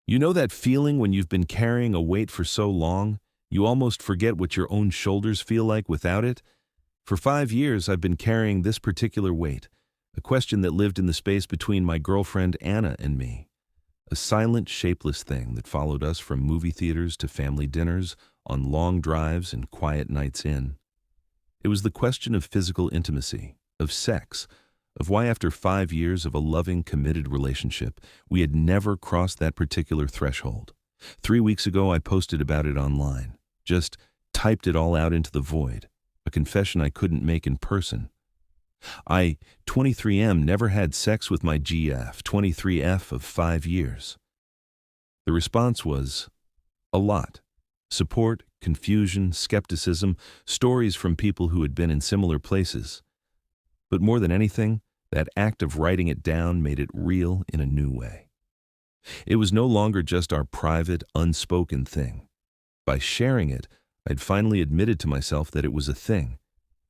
You know that feeling when you've been carrying a weight for so long, you almost forget what your own shoulders feel like without it? For 5 years, I've been carrying this particular weight, a question that lived in the space between my girlfriend Anna and me. A silent, shapeless thing that followed us from movie theaters to family dinners, on long drives and quiet nights in. It was the question of physical intimacy, of sex, of why after 5 years of a loving, committed relationship, we had never crossed that particular threshold. 3 weeks ago, I posted about it online, just typed it all out into the void, a confession I couldn't make in person. I, 23M, never had sex with my GF, 23F of 5 years. The response was a lot. Support, confusion, skepticism, stories from people who had been in similar places. But more than anything, that act of writing it down made it real in a new way. It was no longer just our private, unspoken thing. By sharing it, I'd finally admitted to myself that it was a thing,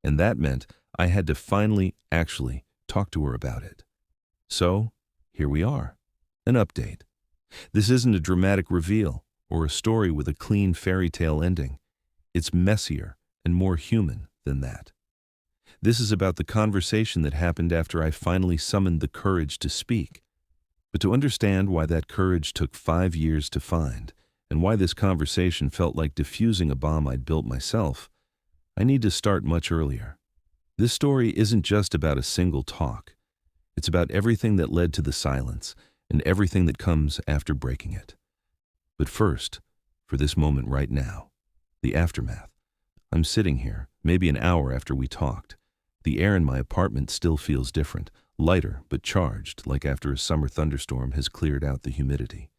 and that meant I had to finally, actually, talk to her about it. So, here we are. An update. This isn't a dramatic reveal or a story with a clean fairy tale ending. It's messier and more human than that. This is about the conversation that happened after I finally summoned the courage to speak. But to understand why that courage took 5 years to find, and why this conversation felt like diffusing a bomb I'd built myself, I need to start much earlier. This story isn't just about a single talk. It's about everything that led to the silence and everything that comes after breaking it. But first, for this moment right now, the aftermath. I'm sitting here, maybe an hour after we talked. The air in my apartment still feels different, lighter but charged, like after a summer thunderstorm has cleared out the humidity.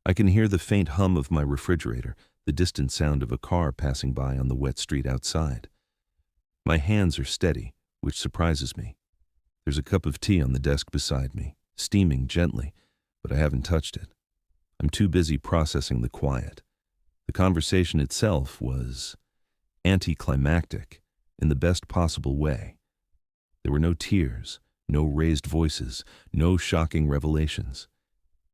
I can hear the faint hum of my refrigerator, the distant sound of a car passing by on the wet street outside. My hands are steady, which surprises me. There's a cup of tea on the desk beside me, steaming gently, but I haven't touched it. I'm too busy processing the quiet. The conversation itself was anticlimactic in the best possible way. There were no tears, no raised voices, no shocking revelations.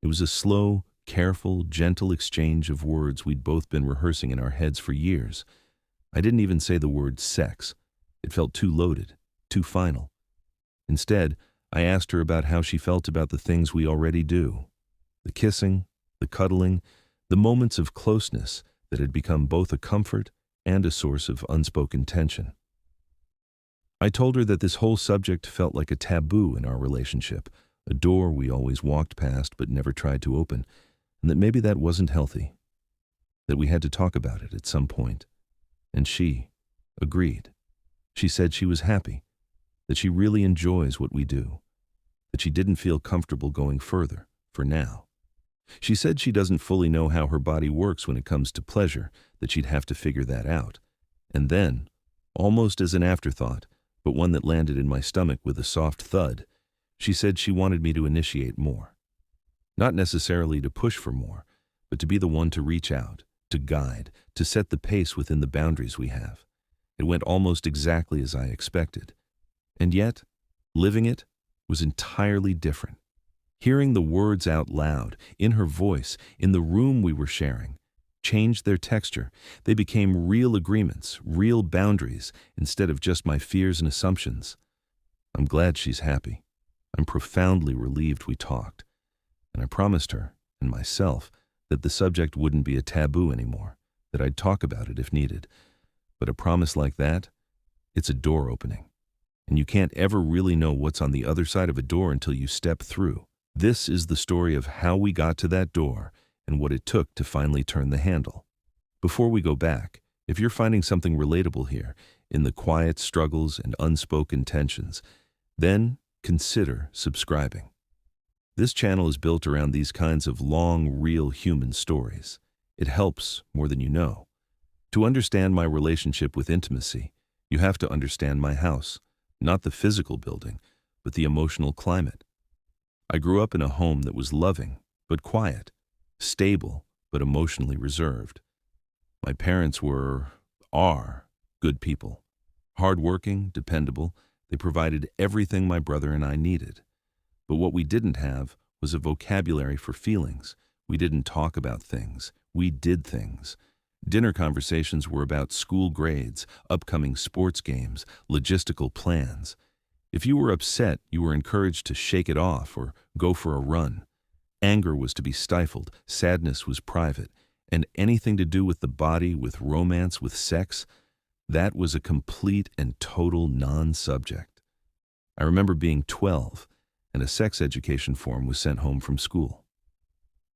It was a slow, careful, gentle exchange of words we'd both been rehearsing in our heads for years. I didn't even say the word sex. It felt too loaded, too final. Instead, I asked her about how she felt about the things we already do. The kissing, the cuddling, the moments of closeness that had become both a comfort and a source of unspoken tension. I told her that this whole subject felt like a taboo in our relationship, a door we always walked past but never tried to open, and that maybe that wasn't healthy, that we had to talk about it at some point. And she agreed. She said she was happy, that she really enjoys what we do, that she didn't feel comfortable going further, for now. She said she doesn't fully know how her body works when it comes to pleasure, that she'd have to figure that out. And then, almost as an afterthought, but one that landed in my stomach with a soft thud, she said she wanted me to initiate more. Not necessarily to push for more, but to be the one to reach out, to guide, to set the pace within the boundaries we have. It went almost exactly as I expected. And yet, living it was entirely different. Hearing the words out loud, in her voice, in the room we were sharing, changed their texture. They became real agreements, real boundaries, instead of just my fears and assumptions. I'm glad she's happy. I'm profoundly relieved we talked. And I promised her, and myself, that the subject wouldn't be a taboo anymore, that I'd talk about it if needed. But a promise like that, it's a door opening. And you can't ever really know what's on the other side of a door until you step through. This is the story of how we got to that door and what it took to finally turn the handle. Before we go back, if you're finding something relatable here, in the quiet struggles and unspoken tensions, then consider subscribing. This channel is built around these kinds of long, real human stories. It helps more than you know. To understand my relationship with intimacy, you have to understand my house, not the physical building, but the emotional climate. I grew up in a home that was loving, but quiet, stable, but emotionally reserved. My parents are good people. Hardworking, dependable, they provided everything my brother and I needed. But what we didn't have was a vocabulary for feelings. We didn't talk about things. We did things. Dinner conversations were about school grades, upcoming sports games, logistical plans. If you were upset, you were encouraged to shake it off or go for a run. Anger was to be stifled, sadness was private, and anything to do with the body, with romance, with sex, that was a complete and total non-subject. I remember being 12, and a sex education form was sent home from school.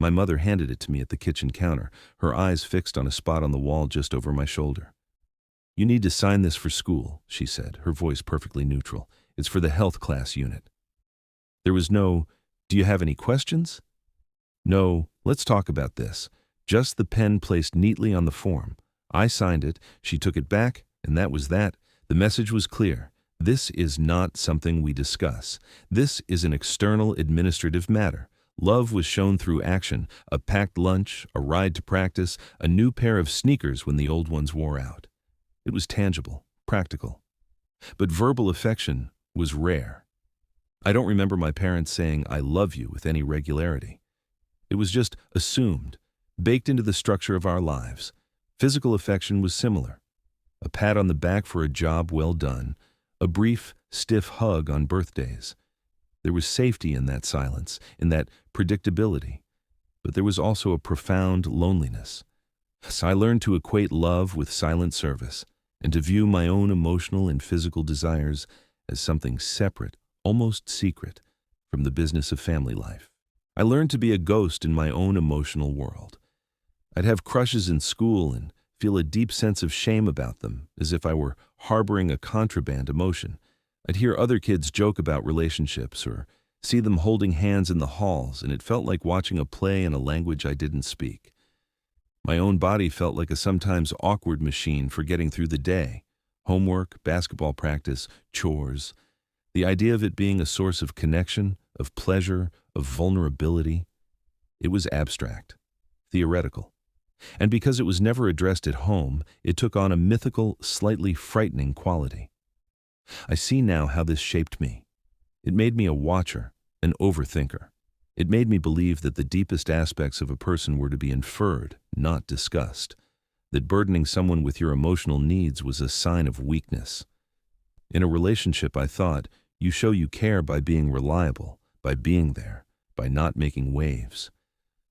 My mother handed it to me at the kitchen counter, her eyes fixed on a spot on the wall just over my shoulder. "You need to sign this for school," she said, her voice perfectly neutral. "It's for the health class unit." There was no, "Do you have any questions?" No, "Let's talk about this." Just the pen placed neatly on the form. I signed it, she took it back, and that was that. The message was clear. This is not something we discuss. This is an external administrative matter. Love was shown through action, a packed lunch, a ride to practice, a new pair of sneakers when the old ones wore out. It was tangible, practical. But verbal affection was rare. I don't remember my parents saying, "I love you," with any regularity. It was just assumed, baked into the structure of our lives. Physical affection was similar. A pat on the back for a job well done, a brief, stiff hug on birthdays. There was safety in that silence, in that predictability. But there was also a profound loneliness. So I learned to equate love with silent service, and to view my own emotional and physical desires as something separate, almost secret, from the business of family life. I learned to be a ghost in my own emotional world. I'd have crushes in school and feel a deep sense of shame about them, as if I were harboring a contraband emotion. I'd hear other kids joke about relationships or see them holding hands in the halls, and it felt like watching a play in a language I didn't speak. My own body felt like a sometimes awkward machine for getting through the day. Homework, basketball practice, chores. The idea of it being a source of connection, of pleasure, of vulnerability, it was abstract, theoretical. And because it was never addressed at home, it took on a mythical, slightly frightening quality. I see now how this shaped me. It made me a watcher, an overthinker. It made me believe that the deepest aspects of a person were to be inferred, not discussed. That burdening someone with your emotional needs was a sign of weakness. In a relationship, I thought, you show you care by being reliable, by being there, by not making waves.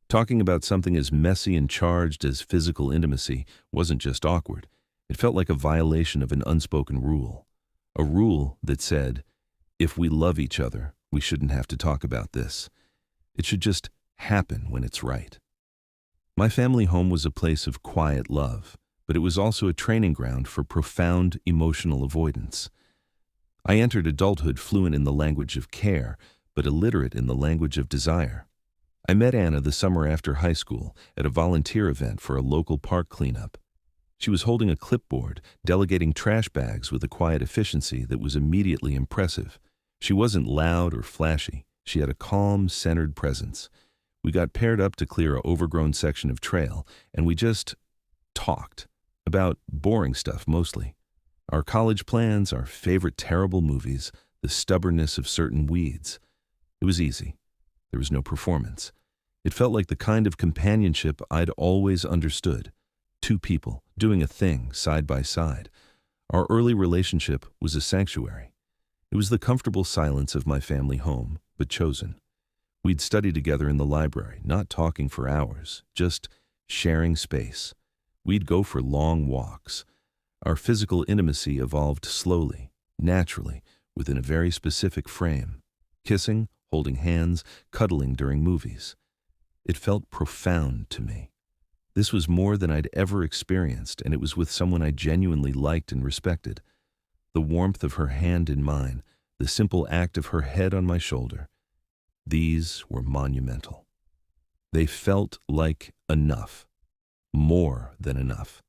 Talking about something as messy and charged as physical intimacy wasn't just awkward. It felt like a violation of an unspoken rule. A rule that said, if we love each other, we shouldn't have to talk about this. It should just happen when it's right. My family home was a place of quiet love, but it was also a training ground for profound emotional avoidance. I entered adulthood fluent in the language of care, but illiterate in the language of desire. I met Anna the summer after high school at a volunteer event for a local park cleanup. She was holding a clipboard, delegating trash bags with a quiet efficiency that was immediately impressive. She wasn't loud or flashy. She had a calm, centered presence. We got paired up to clear an overgrown section of trail, and we just talked about boring stuff mostly. Our college plans, our favorite terrible movies, the stubbornness of certain weeds. It was easy. There was no performance. It felt like the kind of companionship I'd always understood. Two people doing a thing side by side. Our early relationship was a sanctuary. It was the comfortable silence of my family home, but chosen. We'd study together in the library, not talking for hours, just sharing space. We'd go for long walks. Our physical intimacy evolved slowly, naturally, within a very specific frame. Kissing, holding hands, cuddling during movies. It felt profound to me. This was more than I'd ever experienced, and it was with someone I genuinely liked and respected. The warmth of her hand in mine, the simple act of her head on my shoulder, these were monumental. They felt like enough, more than enough.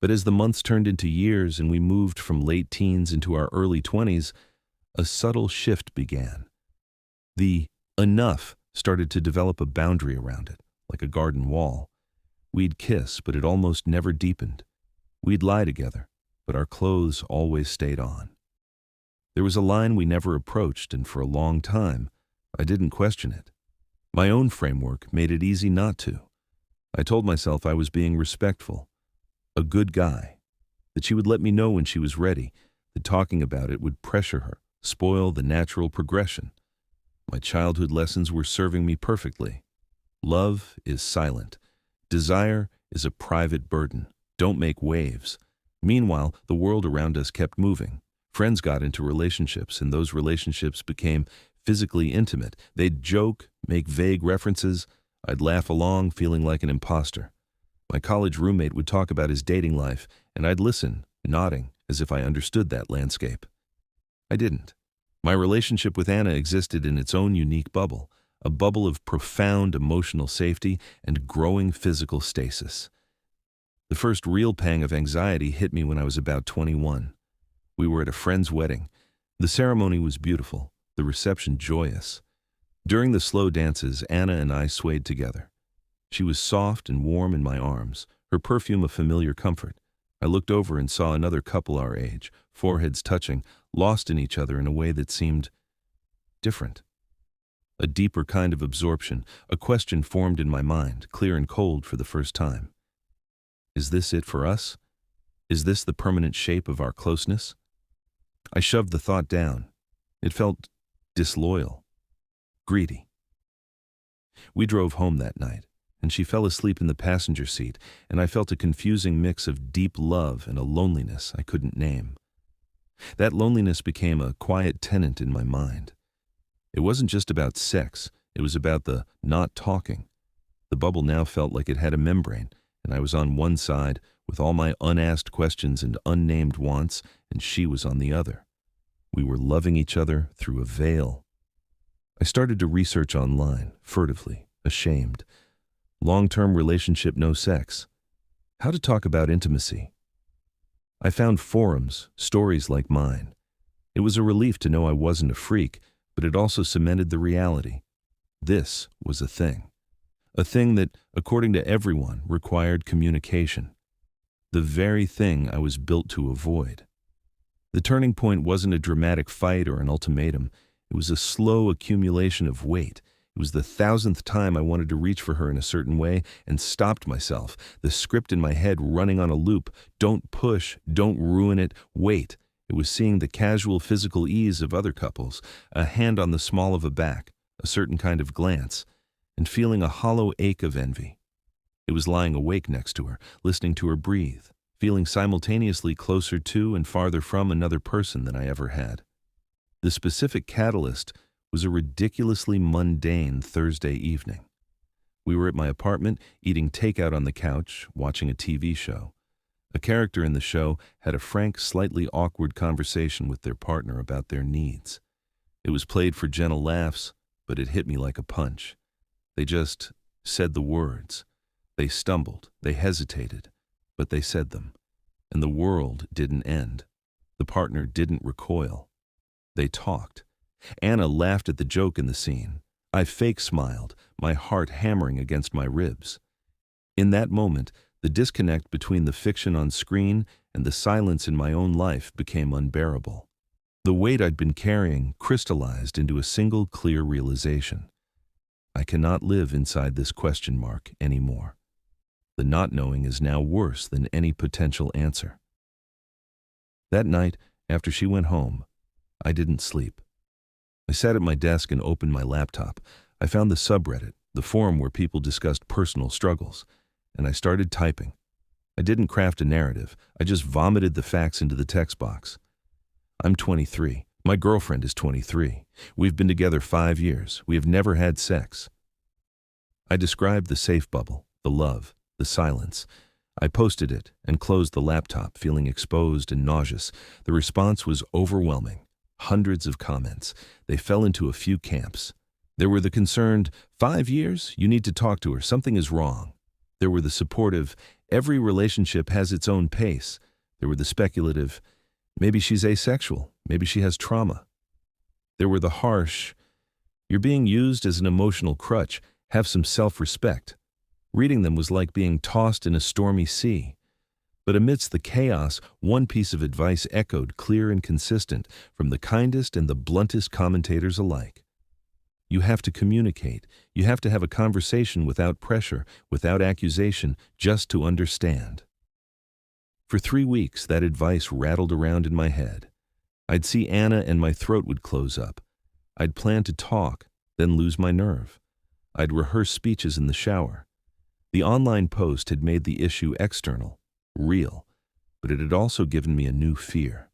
But as the months turned into years and we moved from late teens into our early 20s, a subtle shift began. The enough started to develop a boundary around it, like a garden wall. We'd kiss, but it almost never deepened. We'd lie together, but our clothes always stayed on. There was a line we never approached, and for a long time, I didn't question it. My own framework made it easy not to. I told myself I was being respectful, a good guy, that she would let me know when she was ready, that talking about it would pressure her, spoil the natural progression. My childhood lessons were serving me perfectly. Love is silent. Desire is a private burden. Don't make waves. Meanwhile, the world around us kept moving. Friends got into relationships, and those relationships became physically intimate. They'd joke, make vague references. I'd laugh along, feeling like an imposter. My college roommate would talk about his dating life, and I'd listen, nodding, as if I understood that landscape. I didn't. My relationship with Anna existed in its own unique bubble, a bubble of profound emotional safety and growing physical stasis. The first real pang of anxiety hit me when I was about 21. We were at a friend's wedding. The ceremony was beautiful, the reception joyous. During the slow dances, Anna and I swayed together. She was soft and warm in my arms, her perfume a familiar comfort. I looked over and saw another couple our age, foreheads touching, lost in each other in a way that seemed different. A deeper kind of absorption, a question formed in my mind, clear and cold for the first time. Is this it for us? Is this the permanent shape of our closeness? I shoved the thought down. It felt disloyal, greedy. We drove home that night, and she fell asleep in the passenger seat, and I felt a confusing mix of deep love and a loneliness I couldn't name. That loneliness became a quiet tenant in my mind. It wasn't just about sex, it was about the not talking. The bubble now felt like it had a membrane, and I was on one side with all my unasked questions and unnamed wants, and she was on the other. We were loving each other through a veil. I started to research online, furtively, ashamed. Long-term relationship, no sex. How to talk about intimacy. I found forums, stories like mine. It was a relief to know I wasn't a freak, but it also cemented the reality. This was a thing. A thing that, according to everyone, required communication. The very thing I was built to avoid. The turning point wasn't a dramatic fight or an ultimatum. It was a slow accumulation of weight. It was the 1,000th time I wanted to reach for her in a certain way and stopped myself, the script in my head running on a loop. Don't push, don't ruin it, wait. It was seeing the casual physical ease of other couples, a hand on the small of a back, a certain kind of glance, and feeling a hollow ache of envy. It was lying awake next to her, listening to her breathe, feeling simultaneously closer to and farther from another person than I ever had. The specific catalyst was a ridiculously mundane Thursday evening. We were at my apartment, eating takeout on the couch, watching a TV show. A character in the show had a frank, slightly awkward conversation with their partner about their needs. It was played for gentle laughs, but it hit me like a punch. They just said the words. They stumbled, they hesitated, but they said them. And the world didn't end. The partner didn't recoil. They talked. Anna laughed at the joke in the scene. I fake smiled, my heart hammering against my ribs. In that moment, the disconnect between the fiction on screen and the silence in my own life became unbearable. The weight I'd been carrying crystallized into a single clear realization. I cannot live inside this question mark anymore. The not knowing is now worse than any potential answer. That night, after she went home, I didn't sleep. I sat at my desk and opened my laptop. I found the subreddit, the forum where people discussed personal struggles, and I started typing. I didn't craft a narrative. I just vomited the facts into the text box. I'm 23. My girlfriend is 23. We've been together 5 years. We have never had sex. I described the safe bubble, the love, the silence. I posted it and closed the laptop, feeling exposed and nauseous. The response was overwhelming. Hundreds of comments. They fell into a few camps. There were the concerned, 5 years? You need to talk to her. Something is wrong. There were the supportive, every relationship has its own pace. There were the speculative, maybe she's asexual, maybe she has trauma. There were the harsh, you're being used as an emotional crutch, have some self-respect. Reading them was like being tossed in a stormy sea. But amidst the chaos, one piece of advice echoed clear and consistent from the kindest and the bluntest commentators alike. You have to communicate. You have to have a conversation without pressure, without accusation, just to understand. For 3 weeks, that advice rattled around in my head. I'd see Anna and my throat would close up. I'd plan to talk, then lose my nerve. I'd rehearse speeches in the shower. The online post had made the issue external, real, but it had also given me a new fear.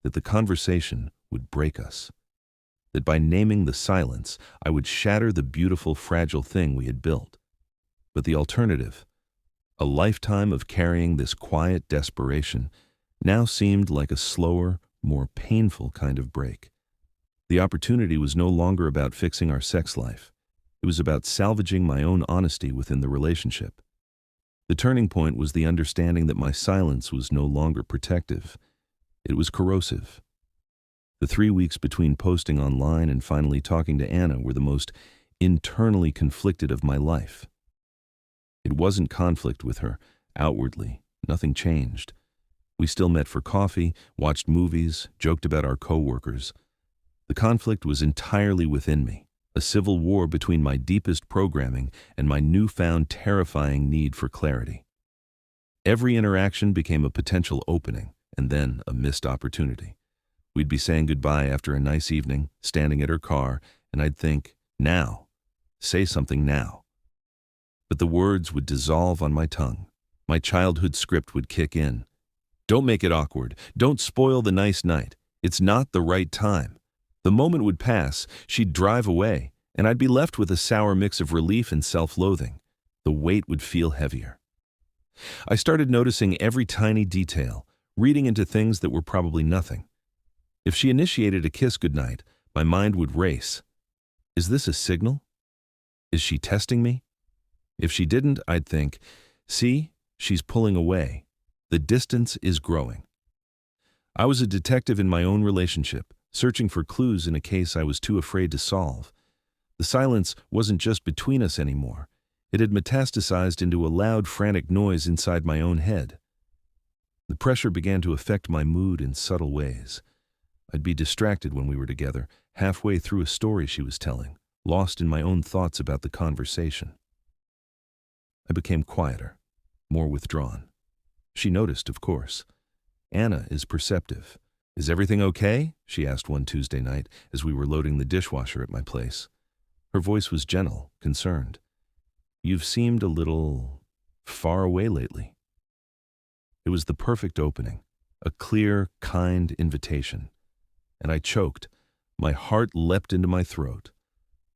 That the conversation would break us. That by naming the silence, I would shatter the beautiful, fragile thing we had built. But the alternative, a lifetime of carrying this quiet desperation, now seemed like a slower, more painful kind of break. The opportunity was no longer about fixing our sex life. It was about salvaging my own honesty within the relationship. The turning point was the understanding that my silence was no longer protective. It was corrosive. The 3 weeks between posting online and finally talking to Anna were the most internally conflicted of my life. It wasn't conflict with her. Outwardly, nothing changed. We still met for coffee, watched movies, joked about our co-workers. The conflict was entirely within me, a civil war between my deepest programming and my newfound terrifying need for clarity. Every interaction became a potential opening, and then a missed opportunity. We'd be saying goodbye after a nice evening, standing at her car, and I'd think, now, say something now. But the words would dissolve on my tongue. My childhood script would kick in. Don't make it awkward. Don't spoil the nice night. It's not the right time. The moment would pass, she'd drive away, and I'd be left with a sour mix of relief and self-loathing. The weight would feel heavier. I started noticing every tiny detail, reading into things that were probably nothing. If she initiated a kiss goodnight, my mind would race. Is this a signal? Is she testing me? If she didn't, I'd think, see, she's pulling away. The distance is growing. I was a detective in my own relationship, searching for clues in a case I was too afraid to solve. The silence wasn't just between us anymore. It had metastasized into a loud, frantic noise inside my own head. The pressure began to affect my mood in subtle ways. I'd be distracted when we were together, halfway through a story she was telling, lost in my own thoughts about the conversation. I became quieter, more withdrawn. She noticed, of course. Anna is perceptive. Is everything okay? She asked one Tuesday night as we were loading the dishwasher at my place. Her voice was gentle, concerned. You've seemed a little far away lately. It was the perfect opening, a clear, kind invitation. And I choked. My heart leapt into my throat.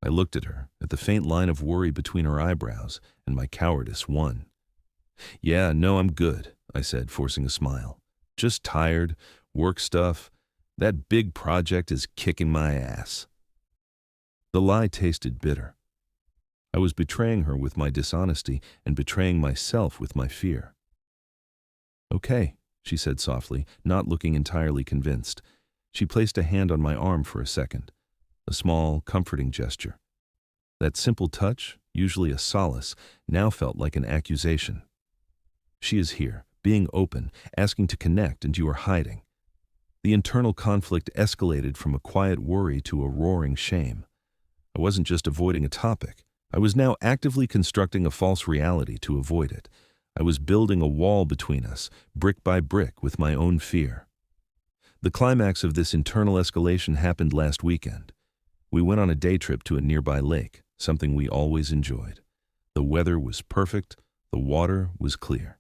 I looked at her, at the faint line of worry between her eyebrows, and my cowardice won. Yeah, no, I'm good, I said, forcing a smile. Just tired, work stuff. That big project is kicking my ass. The lie tasted bitter. I was betraying her with my dishonesty and betraying myself with my fear. Okay, she said softly, not looking entirely convinced. She placed a hand on my arm for a second, a small, comforting gesture. That simple touch, usually a solace, now felt like an accusation. She is here, being open, asking to connect, and you are hiding. The internal conflict escalated from a quiet worry to a roaring shame. I wasn't just avoiding a topic. I was now actively constructing a false reality to avoid it. I was building a wall between us, brick by brick, with my own fear. The climax of this internal escalation happened last weekend. We went on a day trip to a nearby lake, something we always enjoyed. The weather was perfect, the water was clear.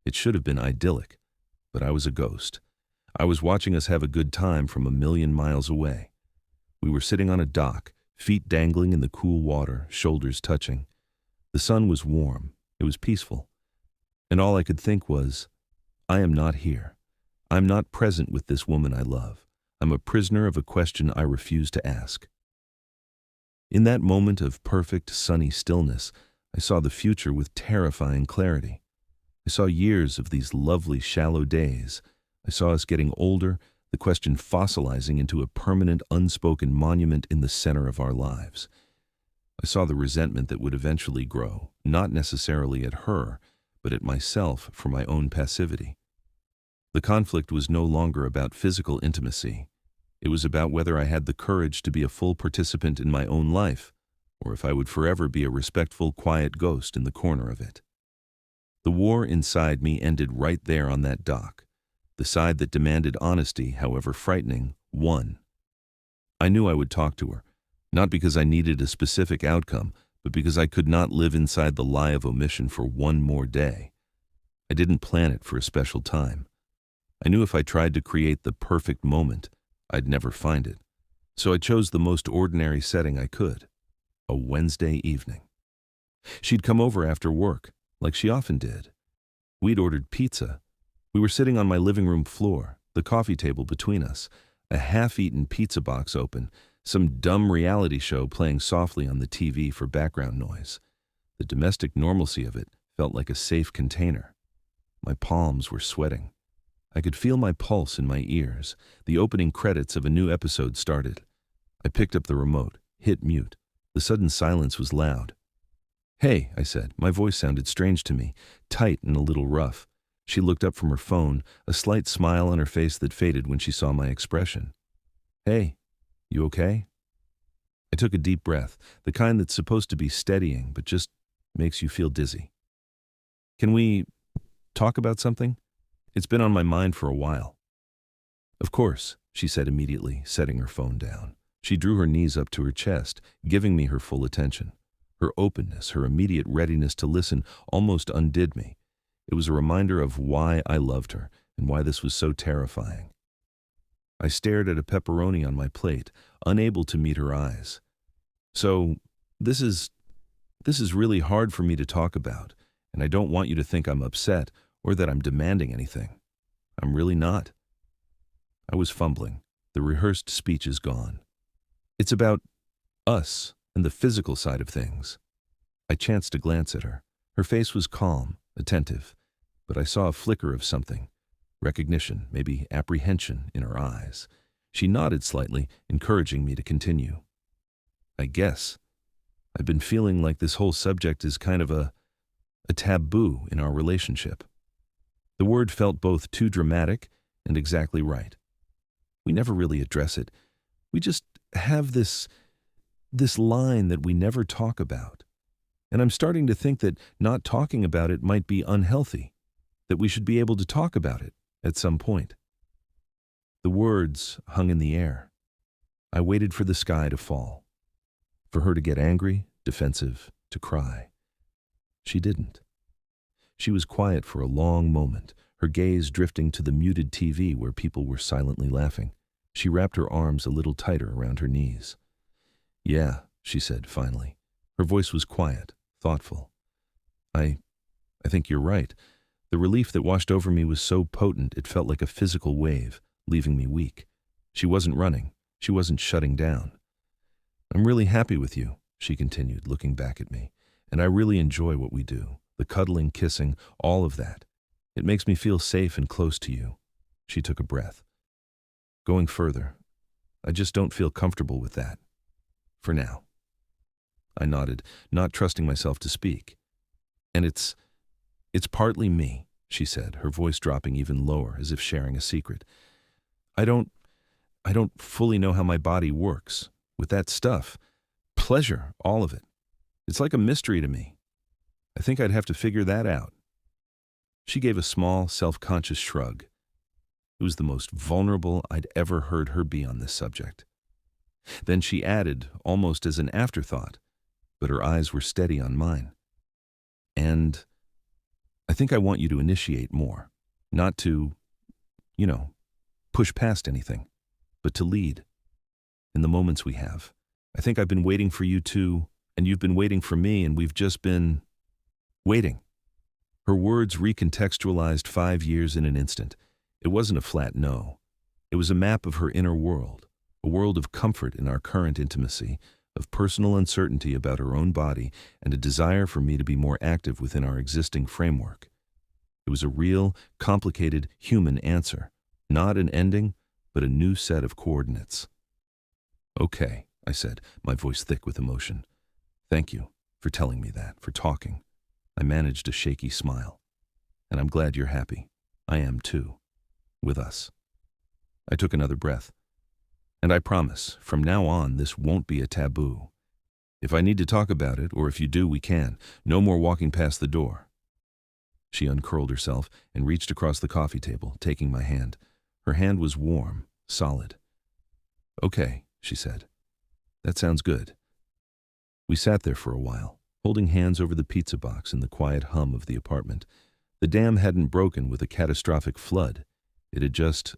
It should have been idyllic, but I was a ghost. I was watching us have a good time from a million miles away. We were sitting on a dock, feet dangling in the cool water, shoulders touching. The sun was warm, it was peaceful. And all I could think was, I am not here. I'm not present with this woman I love. I'm a prisoner of a question I refuse to ask. In that moment of perfect, sunny stillness, I saw the future with terrifying clarity. I saw years of these lovely, shallow days. I saw us getting older, the question fossilizing into a permanent, unspoken monument in the center of our lives. I saw the resentment that would eventually grow, not necessarily at her, but at myself for my own passivity. The conflict was no longer about physical intimacy. It was about whether I had the courage to be a full participant in my own life, or if I would forever be a respectful, quiet ghost in the corner of it. The war inside me ended right there on that dock. The side that demanded honesty, however frightening, won. I knew I would talk to her, not because I needed a specific outcome, but because I could not live inside the lie of omission for one more day. I didn't plan it for a special time. I knew if I tried to create the perfect moment, I'd never find it. So I chose the most ordinary setting I could, a Wednesday evening. She'd come over after work, like she often did. We'd ordered pizza. We were sitting on my living room floor, the coffee table between us, a half-eaten pizza box open, some dumb reality show playing softly on the TV for background noise. The domestic normalcy of it felt like a safe container. My palms were sweating. I could feel my pulse in my ears. The opening credits of a new episode started. I picked up the remote, hit mute. The sudden silence was loud. "Hey," I said. My voice sounded strange to me, tight and a little rough. She looked up from her phone, a slight smile on her face that faded when she saw my expression. "Hey, you okay?" I took a deep breath, the kind that's supposed to be steadying but just makes you feel dizzy. "Can we talk about something? It's been on my mind for a while." "Of course," she said immediately, setting her phone down. She drew her knees up to her chest, giving me her full attention. Her openness, her immediate readiness to listen almost undid me. It was a reminder of why I loved her and why this was so terrifying. I stared at a pepperoni on my plate, unable to meet her eyes. "So, this is really hard for me to talk about, and I don't want you to think I'm upset or that I'm demanding anything. I'm really not." I was fumbling. The rehearsed speech is gone. "It's about us and the physical side of things." I chanced to glance at her. Her face was calm, attentive, but I saw a flicker of something, recognition, maybe apprehension, in her eyes. She nodded slightly, encouraging me to continue. "I guess I've been feeling like this whole subject is kind of a taboo in our relationship." The word felt both too dramatic and exactly right. We never really address it. We just have this line that we never talk about. And I'm starting to think that not talking about it might be unhealthy, that we should be able to talk about it at some point. The words hung in the air. I waited for the sky to fall, for her to get angry, defensive, to cry. She didn't. She was quiet for a long moment, her gaze drifting to the muted TV where people were silently laughing. She wrapped her arms a little tighter around her knees. "Yeah," she said finally. Her voice was quiet, thoughtful. I think you're right. The relief that washed over me was so potent it felt like a physical wave, leaving me weak. She wasn't running. She wasn't shutting down. "I'm really happy with you," she continued, looking back at me. "And I really enjoy what we do. The cuddling, kissing, all of that. It makes me feel safe and close to you." She took a breath. "Going further, I just don't feel comfortable with that. For now." I nodded, not trusting myself to speak. "And it's partly me," she said, her voice dropping even lower, as if sharing a secret. I don't fully know how my body works. With that stuff, pleasure, all of it. It's like a mystery to me. I think I'd have to figure that out." She gave a small, self-conscious shrug. It was the most vulnerable I'd ever heard her be on this subject. Then she added, almost as an afterthought, but her eyes were steady on mine. "And I think I want you to initiate more. Not to, push past anything, but to lead. In the moments we have. I think I've been waiting for you to, and you've been waiting for me, and we've just been waiting." Her words recontextualized 5 years in an instant. It wasn't a flat no. It was a map of her inner world, a world of comfort in our current intimacy, of personal uncertainty about her own body, and a desire for me to be more active within our existing framework. It was a real, complicated, human answer. Not an ending, but a new set of coordinates. "Okay," I said, my voice thick with emotion. "Thank you for telling me that, for talking." I managed a shaky smile. "And I'm glad you're happy. I am too. With us." I took another breath. And I promise, from now on, this won't be a taboo. If I need to talk about it, or if you do, we can. No more walking past the door." She uncurled herself and reached across the coffee table, taking my hand. Her hand was warm, solid. "Okay," she said. "That sounds good." We sat there for a while, holding hands over the pizza box in the quiet hum of the apartment. The dam hadn't broken with a catastrophic flood. It had just,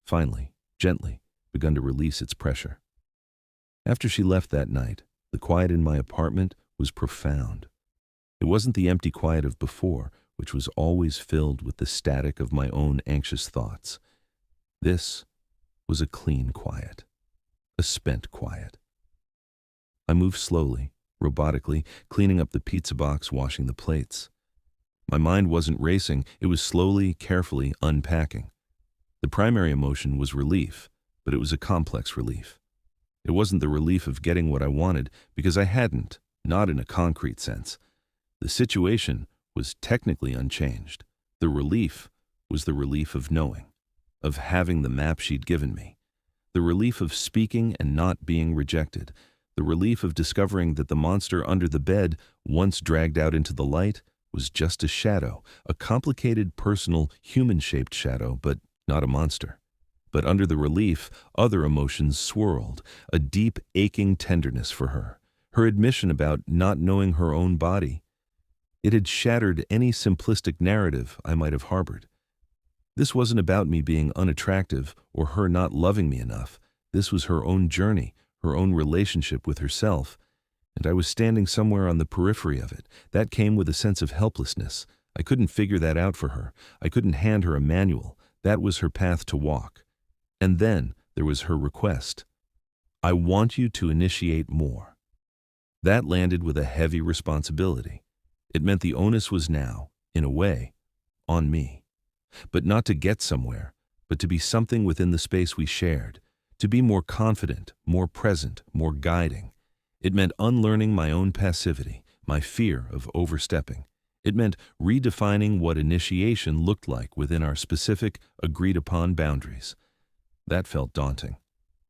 finally, gently, begun to release its pressure. After she left that night, the quiet in my apartment was profound. It wasn't the empty quiet of before, which was always filled with the static of my own anxious thoughts. This was a clean quiet, a spent quiet. I moved slowly, robotically, cleaning up the pizza box, washing the plates. My mind wasn't racing, it was slowly, carefully unpacking. The primary emotion was relief, but it was a complex relief. It wasn't the relief of getting what I wanted, because I hadn't, not in a concrete sense. The situation was technically unchanged. The relief was the relief of knowing, of having the map she'd given me. The relief of speaking and not being rejected. The relief of discovering that the monster under the bed, once dragged out into the light, was just a shadow, a complicated, personal, human-shaped shadow, but not a monster. But under the relief, other emotions swirled, a deep, aching tenderness for her, her admission about not knowing her own body. It had shattered any simplistic narrative I might have harbored. This wasn't about me being unattractive or her not loving me enough. This was her own journey, her own relationship with herself, and I was standing somewhere on the periphery of it. That came with a sense of helplessness. I couldn't figure that out for her. I couldn't hand her a manual. That was her path to walk. And then there was her request. "I want you to initiate more." That landed with a heavy responsibility. It meant the onus was now, in a way, on me. But not to get somewhere, but to be something within the space we shared, to be more confident, more present, more guiding. It meant unlearning my own passivity, my fear of overstepping. It meant redefining what initiation looked like within our specific, agreed-upon boundaries. That felt daunting.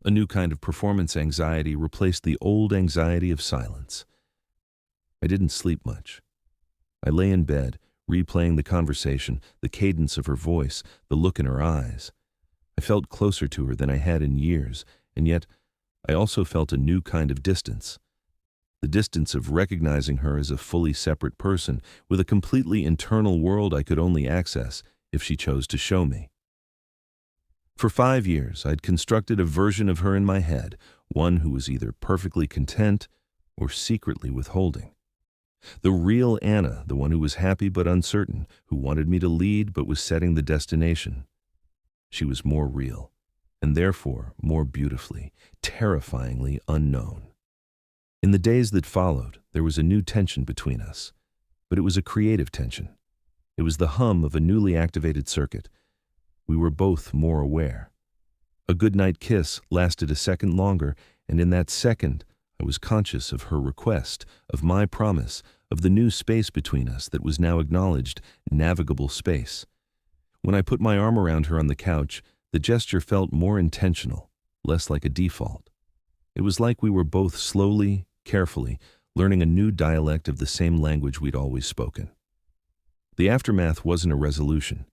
A new kind of performance anxiety replaced the old anxiety of silence. I didn't sleep much. I lay in bed, replaying the conversation, the cadence of her voice, the look in her eyes. I felt closer to her than I had in years, and yet I also felt a new kind of distance. The distance of recognizing her as a fully separate person with a completely internal world I could only access if she chose to show me. For 5 years, I'd constructed a version of her in my head, one who was either perfectly content or secretly withholding. The real Anna, the one who was happy but uncertain, who wanted me to lead but was setting the destination. She was more real, and therefore more beautifully, terrifyingly unknown. In the days that followed, there was a new tension between us, but it was a creative tension. It was the hum of a newly activated circuit. We were both more aware. A goodnight kiss lasted a second longer, and in that second, I was conscious of her request, of my promise, of the new space between us that was now acknowledged, navigable space. When I put my arm around her on the couch, the gesture felt more intentional, less like a default. It was like we were both slowly, carefully, learning a new dialect of the same language we'd always spoken. The aftermath wasn't a resolution.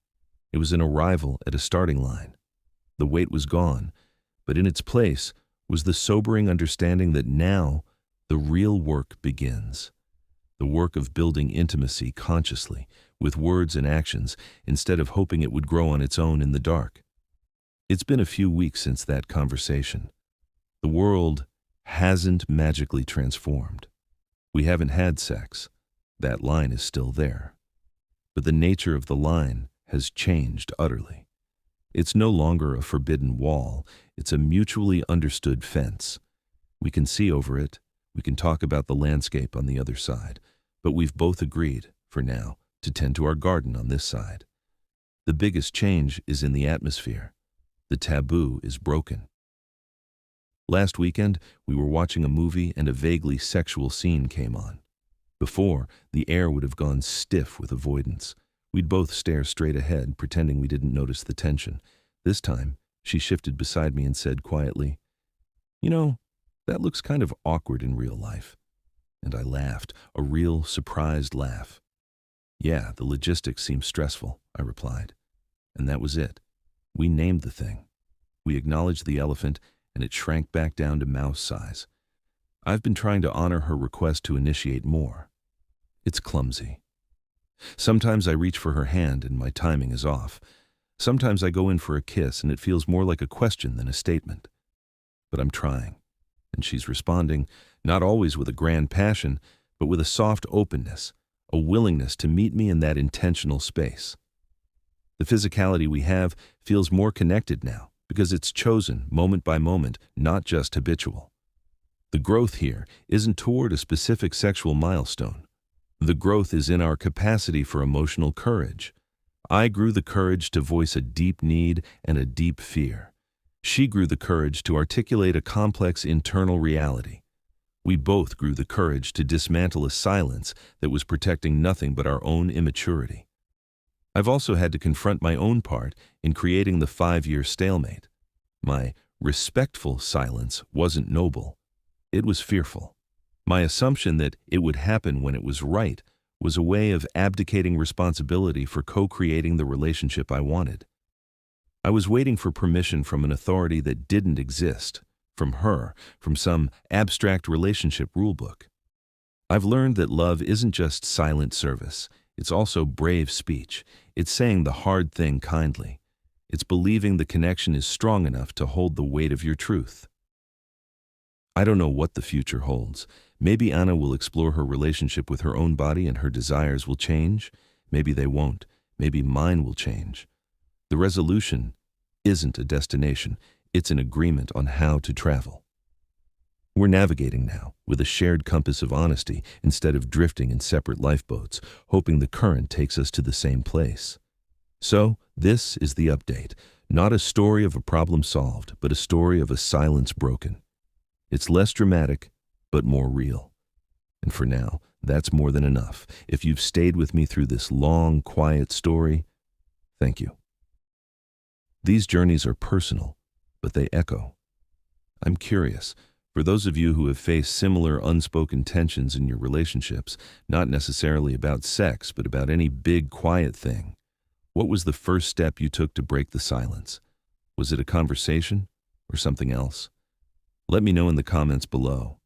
It was an arrival at a starting line. The weight was gone, but in its place was the sobering understanding that now the real work begins. The work of building intimacy consciously, with words and actions, instead of hoping it would grow on its own in the dark. It's been a few weeks since that conversation. The world hasn't magically transformed. We haven't had sex. That line is still there. But the nature of the line has changed utterly. It's no longer a forbidden wall. It's a mutually understood fence. We can see over it. We can talk about the landscape on the other side. But we've both agreed, for now, to tend to our garden on this side. The biggest change is in the atmosphere. The taboo is broken. Last weekend, we were watching a movie and a vaguely sexual scene came on. Before, the air would have gone stiff with avoidance. We'd both stare straight ahead, pretending we didn't notice the tension. This time, she shifted beside me and said quietly, You know, that looks kind of awkward in real life. And I laughed, a real surprised laugh. Yeah, the logistics seem stressful, I replied. And that was it. We named the thing. We acknowledged the elephant, and it shrank back down to mouse size. I've been trying to honor her request to initiate more. It's clumsy. Sometimes I reach for her hand and my timing is off. Sometimes I go in for a kiss and it feels more like a question than a statement. But I'm trying, and she's responding, not always with a grand passion, but with a soft openness, a willingness to meet me in that intentional space. The physicality we have feels more connected now because it's chosen moment by moment, not just habitual. The growth here isn't toward a specific sexual milestone. The growth is in our capacity for emotional courage. I grew the courage to voice a deep need and a deep fear. She grew the courage to articulate a complex internal reality. We both grew the courage to dismantle a silence that was protecting nothing but our own immaturity. I've also had to confront my own part in creating the 5-year stalemate. My respectful silence wasn't noble. It was fearful. My assumption that it would happen when it was right was a way of abdicating responsibility for co-creating the relationship I wanted. I was waiting for permission from an authority that didn't exist, from her, from some abstract relationship rulebook. I've learned that love isn't just silent service. It's also brave speech. It's saying the hard thing kindly. It's believing the connection is strong enough to hold the weight of your truth. I don't know what the future holds. Maybe Anna will explore her relationship with her own body and her desires will change. Maybe they won't. Maybe mine will change. The resolution isn't a destination. It's an agreement on how to travel. We're navigating now with a shared compass of honesty instead of drifting in separate lifeboats, hoping the current takes us to the same place. So, this is the update. Not a story of a problem solved, but a story of a silence broken. It's less dramatic, but more real. And for now, that's more than enough. If you've stayed with me through this long, quiet story, thank you. These journeys are personal, but they echo. I'm curious, for those of you who have faced similar unspoken tensions in your relationships, not necessarily about sex, but about any big, quiet thing, what was the first step you took to break the silence? Was it a conversation or something else? Let me know in the comments below.